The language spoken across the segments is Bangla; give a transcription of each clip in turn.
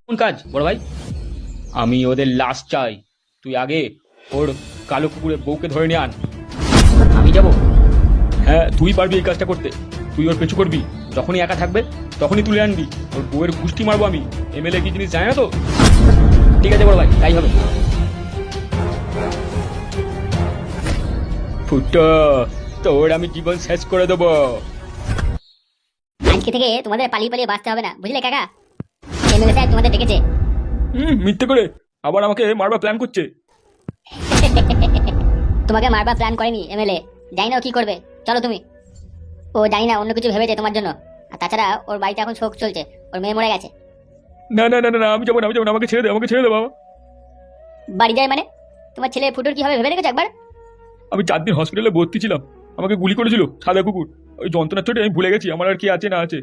কোন কাজ বড় ভাই? আমি ওদের লাশ চাই। তুই আগে ওর কালো কুকুরের বউকে ধরে নিয়ে আন। আমি যাব? হ্যাঁ, তুই পারবি এই কাজটা করতে। তুই ওর পেছু করবি, যখনই একা থাকবে তখনই তুলে আনবি। ওর বউয়ের গুষ্টি মারবো আমি। এমএলএ কি জিনিস জানে না তো? ঠিক আছে বড় ভাই, তাই হবে। ফুটো, তোর আমি জীবন শেষ করে দেবো। আজকে থেকে তোমাদের পালিয়ে পালিয়ে বাঁচতে হবে না, বুঝলে কাকা? এমএলএ সাহেব তোমাদের ডেকেছে। মিথ্যে করে আবার আমাকে মারবার প্ল্যান করছে। তোমাকে মারবার প্ল্যান করেনি এমএলএ। জানি না ও কি করবে। চলো তুমি। ও জানি না অন্য কিছু ভেবেছে তোমার জন্য। আর তাছাড়া ওর বাড়িতে এখন শোক চলছে, ওর মেয়ে মরে গেছে। না না না না না, আমি যাবো না, আমি যাবো না, আমাকে ছেড়ে দে, আমাকে ছেড়ে দে বাবা। বাড়ি যায় মানে? তোমার ছেলে ফুটোর কি হবে ভেবে দেখেছো একবার? আমি 4 দিন হসপিটালে ভর্তি ছিলাম। আমাকে গুলি করেছিল সাদা কুকুর। ওই যন্ত্রণার চোটে আমি ভুলে গেছি আমার আর কি আছে না আছে।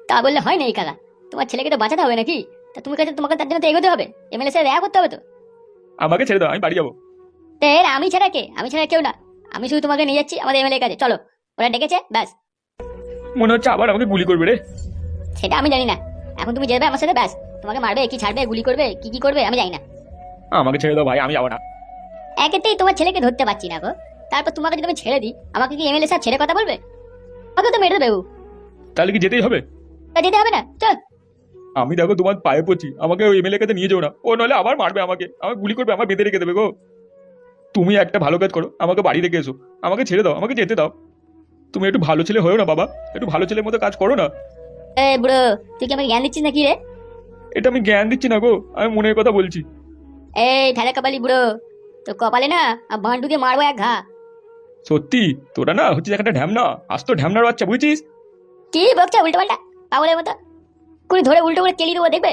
তা বললে হয় না এই কাকা। তোমার ছেলেকে তো বাঁচাতে হবে নাকি? তা তুমি কাছে তোমাকে তার জন্য তো এগোতে হবে, এমএলএ সাহেব দেখা করতে হবে তো। আমাকে ছেড়ে দাও, আমি বাড়ি যাবো। আমি ছাড়া কে? আমি ছাড়া কেউ না। আমি শুধু তোমাকে নিয়ে যাচ্ছি আমাদের এমএলএ কাছে। চলো, ওরা ডেকেছে, ব্যাস। মনে হচ্ছে আবার আমাকে গুলি করবে রে। সেটা আমি জানি না। এখন তুমি যাবে আমার সাথে, ব্যাস। তোমাকে মারবে কি ছাড়বে, গুলি করবে কি কি করবে আমি জানি না। আমাকে ছেড়ে দাও ভাই, আমি যাবো না। একেতেই তোমার ছেলেকে ধরতে পারছি না গো। তারপর তোমাকে যদি আমি ছেড়ে দিই, আমাকে কি এমএলএ সাহেব ছেড়ে কথা বলবে? আমাকে তো মেরে দেবে ও। তাহলে কি যেতেই হবে? তা যেতে হবে না, চল। আমি দেখো তোমার পায়ে পড়ছি, আমাকে ওই এমএলএ কাছে নিয়ে যাও না। ও নইলে আবার মারবে আমাকে, আমাকে গুলি করবে, আমার বেঁধে রেখে দেবে গো। তুমি একটা ভালো কাজ করো, আমাকে বাড়ি রেখে এসো। আমাকে ছেড়ে দাও, আমাকে যেতে দাও। তুমি একটু ভালো ছেলে হয়েও না বাবা, একটু ভালো ছেলের মতো কাজ করো না। বুড়ো, তুই কি আমাকে জ্ঞান দিচ্ছিস নাকি রে? এটা আমি জ্ঞান দিচ্ছি না গো, আমি মনের কথা বলছি। ঢালা কপালি বুড়ো, তো কপালে না ভান্ডু দিয়ে মারবো এক ঘা। সত্যি তোরা না হচ্ছে একটা ঢ্যামনা, আস্ত ঢ্যামনার বাচ্চা, বুঝছিস? কি বকছে উল্টো পাল্টা পাগলের মতো? কুড়ি ধরে উল্টো করে কেলি দেবো, দেখবে?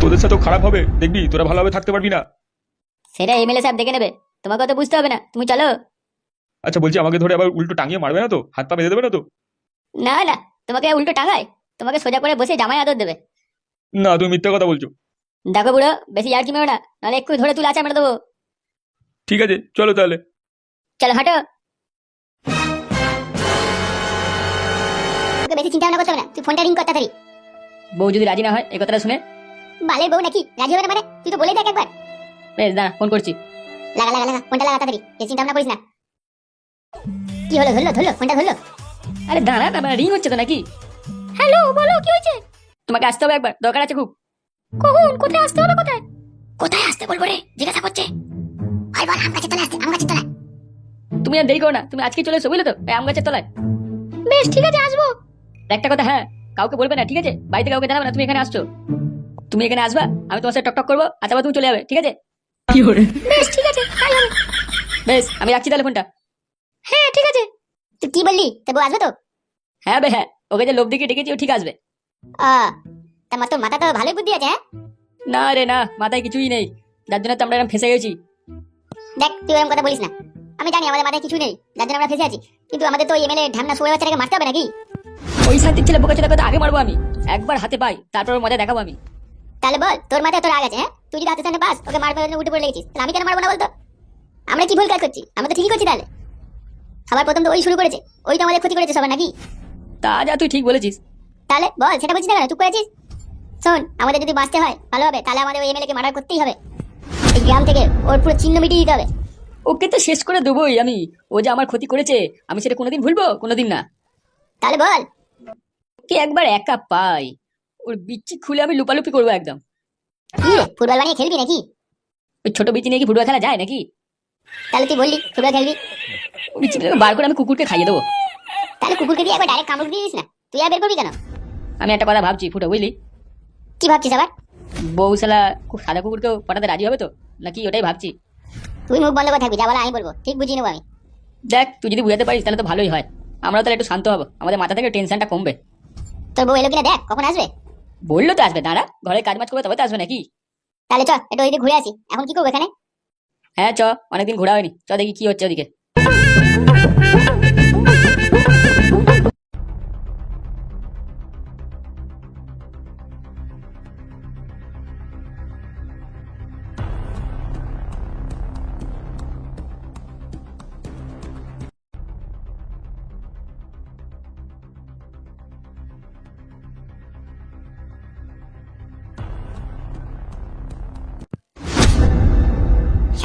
তোদের সাথেও খারাপ হবে, দেখবি তোরা ভালোভাবে থাকতে পারবি না। সেটা এমএলএ সাহেব দেখে নেবে, তোমাকে তো বুঝতে হবে না, তুমি চলো। আচ্ছা বলছি, আমাকে ধরে আবার উল্টো টাঙিয়ে মারবে না তো? হাত পা বেঁধে দেবে না তো? না না, তোমাকে উল্টো টাঙায়, তোমাকে সোজা করে বসে জামাই আদর দেবে। না, তুমি মিথ্যা কথা বলছো। দেখো বুড়ো, বেশি ইয়ার্কি মেরো না, নাহলে একটু ধরে তুলে আচা মেরে দেবো। ঠিক আছে চলো তাহলে। চলো হাঁটো। তোকে বেশি চিন্তা ভাবনা করতে হবে না, তুই ফোনটা রিং করতে তাড়াতাড়ি। বউ যদি রাজি না হয় এই কথাটা শুনে? বালের বউ নাকি রাজি হবে না মানে? তুই তো বলেই দেখ একবার। বেশ দাঁড়া, ফোন করছি। লাগা লাগা লাগা, ফোনটা লাগা তাড়াতাড়ি, বেশি চিন্তা ভাবনা করিস না। কি হলো, ধরলো ধরলো, ফোনটা ধরলো? আরে দাঁড়া না, রিং হচ্ছে তো নাকি? হ্যালো, বলো কি হয়েছে? তোমাকে আসতে হবে একবার, দরকার আছে খুব। কখন? কোথায় আসতে হবে? কোথায় কোথায় আসতে বলবো রে? জিজ্ঞাসা করছে। ভাই বল, আম গাছে তলায় আসতে, আম গাছে তলায়। তুমি আর দেরি করো না, তুমি আজকে চলে এসো বুঝলে তো, এই আম গাছের তলায়। বেশ ঠিক আছে, আসবো। একটা কথা, হ্যাঁ, কাউকে বলবে না, ঠিক আছে? বাড়িতে কাউকে জানাবে না তুমি এখানে আসছো। তুমি এখানে আসবা, আমি তোমার সাথে টক করবো, আচ্ছা তুমি চলে যাবে, ঠিক আছে? বেশ ঠিক আছে, তাই হবে। বেশ, আমি রাখছি তাহলে ফোনটা। হ্যাঁ ঠিক আছে। তুই কি বললি, তা বউ আসবে তো? হ্যাঁ বে হ্যাঁ, ওকে যে লোভ দিকে ডেকেছি ও ঠিক আসবে। তা তোর মাথা তো ভালোই বুদ্ধি আছে, হ্যাঁ? না রে না, মাথায় কিছুই নেই, যার জন্য তো আমরা এরকম ফেসে গেছি। দেখ, তুই এরকম কথা বলিস না। আমি জানি আমাদের মাথায় কিছু নেই, যার জন্য আমরা ফেসে আছি। কিন্তু আমাদের তো এমএলএ ঢামনা শুয়ে বাচ্চাটাকে মারতে হবে নাকি? ওই শান্তির ছেলে বোকা ছেলেকে তো আগে মারবো আমি, একবার হাতে পাই তারপর ওর মজা দেখাবো আমি। তাহলে বল, তোর মাথায় তোর রাগ আছে, হ্যাঁ? তুই যদি হাতে সামনে পাস, ওকে মারবার জন্য উঠে পড়ে লেগেছিস, তাহলে আমি কেন মারবো না বলতো? আমরা কি ভুল কাজ করছি? আমরা তো ঠিকই করছি তাহলে। সবার প্রথম তো ওই শুরু করেছে, ওই তো আমাদের ক্ষতি করেছে সবার নাকি? তা যা তুই ঠিক বলেছিস। তাহলে বল, সেটা বলছিস না কেন? চুপ করে আছিস? শোন, আমাদের যদি বাঁচতে হয় ভালো হবে, তাহলে আমাদের ওই এমএলএ কে মার্ডার করতেই হবে। এই গ্রাম থেকে ওর পুরো চিহ্ন মিটিয়ে দিতে হবে। ওকে তো শেষ করে দেবোই আমি। ও যে আমার ক্ষতি করেছে, আমি সেটা কোনোদিন ভুলবো? কোনোদিন না। তাহলে বল। ওকে একবার একা পাই, ওর বিচি খুলে আমি লুপালুপি করবো একদম। কি রে, ফুটবল বানিয়ে খেলবি নাকি? ওই ছোট বিচি নিয়ে কি ফুটবল খেলা যায় নাকি? তাহলে তুই বললি ফুটবল খেলবি। ওই বিচিটাকে বার করে আমি কুকুরকে খাইয়ে দেবো। তাহলে কুকুরকে দিয়ে একবার ডাইরেক্ট কামড় দিয়ে দিস না, তুই আর বের করবি কেন? আমি একটা কথা ভাবছি ফুটো, বুঝলি? কি ভাবছিস আবার? বউ শালা খুব সাদা কুকুরকেও পটাতে রাজি হবে তো নাকি, ওটাই ভাবছি। তুই মুখ বন্ধ করে থাকবি, যা বলা আমি বলবো, ঠিক বুঝিয়ে নেবো আমি। দেখ তুই যদি বুঝাতে পারিস তাহলে তো ভালোই হয়, আমরা তাহলে একটু শান্ত হবো, আমাদের মাথা থেকে টেনশনটা কমবে। তোর বউ এলো কিনা দেখ, কখন আসবে। বললো তো আসবে, দাঁড়া ঘরে কাজ মাজ করবে তবে তো আসবে নাকি। তাহলে চ একটু ওইদিকে ঘুরে আসি। এখন কি করবো এখানে? হ্যাঁ চ, অনেকদিন ঘোরা হয়নি, চ দেখি কি হচ্ছে ওদিকে।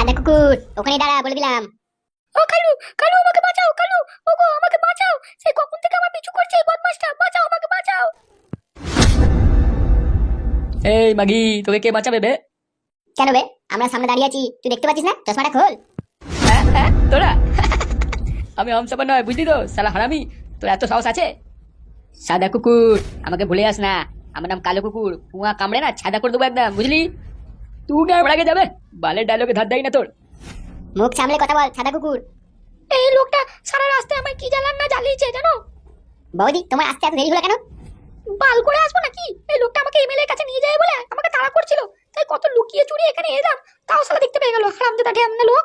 সাদা কুকুর ওখানে দাঁড়া, বলে দিলাম। ও কালু, কালু আমাকে বাঁচাও, কালু ওগো আমাকে বাঁচাও, সে কখন থেকে আমার পিছু করছে এই বদমাশটা, বাঁচাও আমাকে বাঁচাও। এই মাগি, তোকে কে বাঁচাবে বে? কেন বে, আমরা সামনে দাঁড়িয়ে আছি, তুই দেখতে পাচ্ছিস না? চশমাটা খোল। হ্যাঁ, তোরা? আমি হামসাফার নয়, বুঝলি তো শালা হারামি, তোর এত সাহস আছে? সাদা কুকুর, আমাকে ভুলে যাস না, আমার নাম কালো কুকুর, পুয়া কামড়ে না ছাদা করে দেবো একদম, বুঝলি? তুই আমার আগে যাবে, বালের ডায়লগে ধার দেয় না তোর। মুখ সামলে কথা বল সাদা কুকুর। এই লোকটা সারা রাস্তায় আমায় কি জ্বালান না জ্বালিয়েছে জানো? বৌদি, তোমার আসতে এত দেরি হলো কেন? বাল করে আসবো নাকি? এই লোকটা আমাকে এমএলএ এর কাছে নিয়ে যায় বলে আমাকে তাড়া করছিল, তাই কত লুকিয়ে চুরিয়ে এখানে এলাম, তাও সালা দেখতে পেয়ে গেল, হারামজাদা ঢ্যামনা লোক।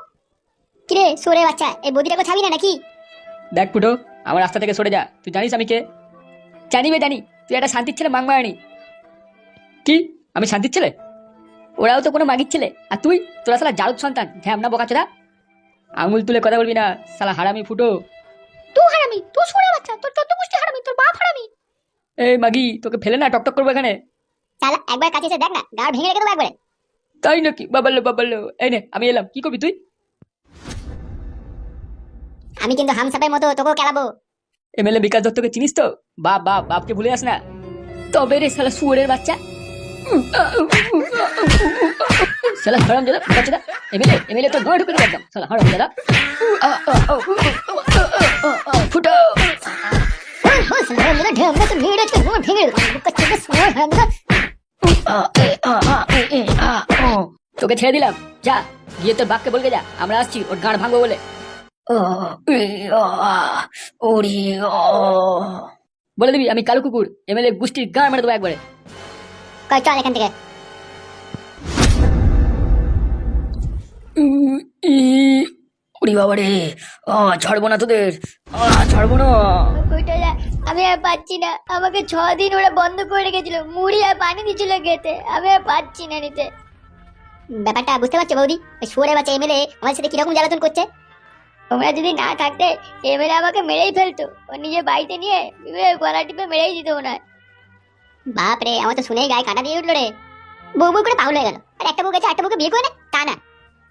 কিরে সরে বাচ্চা, এই বৌদিটাকে ছাবি না নাকি? দেখ ফুটো, আমার রাস্তা থেকে সরে যা, তুই জানিস আমি কে? জানি বে জানি, তুই একটা শান্তির ছেলে মাংমারানি। কি? আমি শান্তির ছেলে? ওরাও তো কোনো মাগির ছেলে, আর তুই, তোরা শালা জারুদ সন্তান, ঢ্যামনা বোকাচোদা। আঙুল তুলে কথা বলবি না, শালা হারামি ফুটো। তুই হারামি, তুই সরে বাচ্চা, তোর চোদ্দ গোষ্ঠী হারামি, তোর বাপ হারামি। এই মাগি, তোকে ফেলে না টকটক করবো এখানে। শালা একবার কাছে এসে দেখ না, গাড় ভেঙে রেখে দেবো একবারে। তাই নাকি? বাবাল্লো বাবাল্লো, এই নে আমি এলাম, কি করবি তুই? আমি কিন্তু হামসাপের মতো তোকেও খেলাবো। এমএলএ বিকাশ দত্তকে চিনিস তো? বাপ বাপ, বাপকে ভুলে যাস না। তবে রে শালা শুয়োরের বাচ্চা, শালা হারামজাদা বাচ্চাদা, এমএলএ এমএলএ তো নয় ঢুকে দেবে একদম, শালা হারামজাদা। ফুটো তোকে ছেড়ে দিলাম, যা গিয়ে তোর বাপকে বলকে যা, আমরা আসছি ওর গাঁড় ভাঙবো বলে। বলে দিবি আমি কালো কুকুর, এমএলএ গোষ্ঠীর গাঁড় মেরে দেবো একবারে। কই চল এখান থেকে। উড়ি বাবা রে, ছাড়বো না তোদের, ছাড়বো না। আমি আর পাচ্ছি না, আমাকে 6 দিন ওরা বন্ধ করে রেখেছিল, মুড়ি আর পানি দিচ্ছিল খেতে, আমি আর পাচ্ছি না নিতে। ব্যাপারটা বুঝতে পারছো বৌদি? ওই শুয়োরের বাচ্চা এমএলএ আমার সাথে কিরকম জ্বালাতন করছে। তোমরা যদি না থাকতে এমএলএ আমাকে মেরেই ফেলতো, ও নিজে বাড়িতে নিয়ে গলা টিপে মেরেই দিত মনে হয়। বাপ রে, আমার তো শুনেই গায়ে কাঁটা দিয়ে উঠলো রে। বউ বউ করে পাগল হয়ে গেল, আর একটা বউ গেছে একটা বউকে বিয়ে করে না, তা না।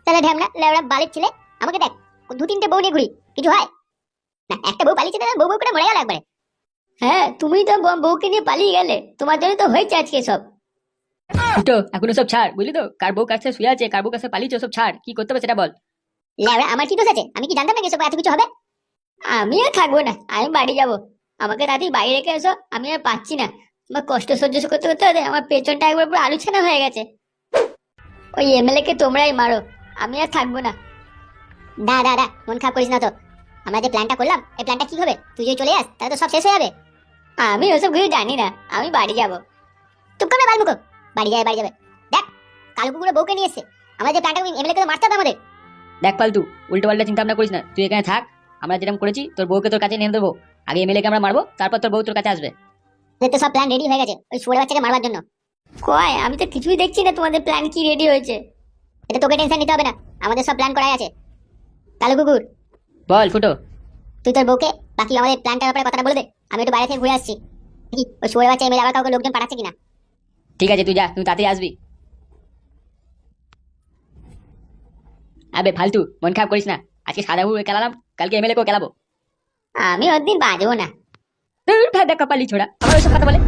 তাহলে ঢ্যামনা লেওড়া বালের ছেলে, আমাকে দেখ 2-3টে বউ নিয়ে ঘুরি, কিছু হয় না? একটা বউ পালিয়েছে, বউ বউ করে মরে গেল একবারে। হ্যাঁ, তুমি তো বউকে নিয়ে পালিয়ে গেলে, তোমার জন্য তো হয়েছে আজকে সব। ফুটো এখন সব ছাড়, বুঝলি তো? কার বউ কাছে শুয়ে আছে, কার বউ কাছে পালিয়েছে, সব ছাড়, কি করতে হবে সেটা বল। লেওড়া আমার কি দোষ আছে? আমি কি জানতাম নাকি সব এত কিছু হবে? আমিও থাকবো না, আমি বাড়ি যাব। আমাকে রাতে বাইরে রেখে এসো, আমি আর পাচ্ছি না। আমার কষ্ট সহ্য করতে করতে আমার পেছনটা একবার পুরো আলুছানা হয়ে গেছে। ওই এমএলএ কে তোমরাই মারো, আমি আর থাকবো না। দা মন খারাপ করিস না তো। আমরা যে প্ল্যানটা করলাম, এই প্ল্যানটা কি হবে? তুই যদি চলে আস তাহলে তো সব শেষ হয়ে যাবে। আমি ওসব কিছু জানি না, আমি বাড়ি যাব। চুপ করবে বালমুখো, বাড়ি যাবে। দেখ কালো কুকুরের বউকে নিয়ে এসছে, আমরা যে প্ল্যানটা এমএলএ কে মারতে হবে আমাদের। দেখ পাল্টু, উল্টো পাল্টা চিন্তা ভাবনা করিস না, তুই এখানে থাক, আমরা যেরকম করেছি তোর বউকে তোর কাছে নিয়ে দেবো। আগে এমএলএ কে আমরা মারবো, তারপর তোর বউ তোর কাছে আসবে। তো সব প্ল্যান রেডি হয়ে গেছে ওই শুয়োরের বাচ্চাকে মারবার জন্য। কয়, আমি তো কিছুই দেখছি না তোমাদের প্ল্যান কি রেডি হয়েছে। এটা তোকে টেনশন নিতে হবে না, আমাদের সব প্ল্যান করাই আছে। কালো কুকুর, বল ফুটো। তুই তোর বউকে বাকি আমাদের প্ল্যানটার ব্যাপারে কথাটা বলে দে, আমি একটু বাইরে থেকে ঘুরে আসছি। কি ওই শুয়োরের বাচ্চা এমএলএ আবার কাউকে লোকজন পাঠাচ্ছে কিনা। ঠিক আছে তুই যা, তুই তাড়াতাড়ি আসবি। আবে ফালতু, মন খারাপ করিস না, আজকে সাদা হুড়ে খেলালাম, কালকে এমএলএ কেও খেলাবো। আমি ওর দিন বাজবো না। ভাদা কপালি ছোড়া, আমার ওইসব কথা বলে।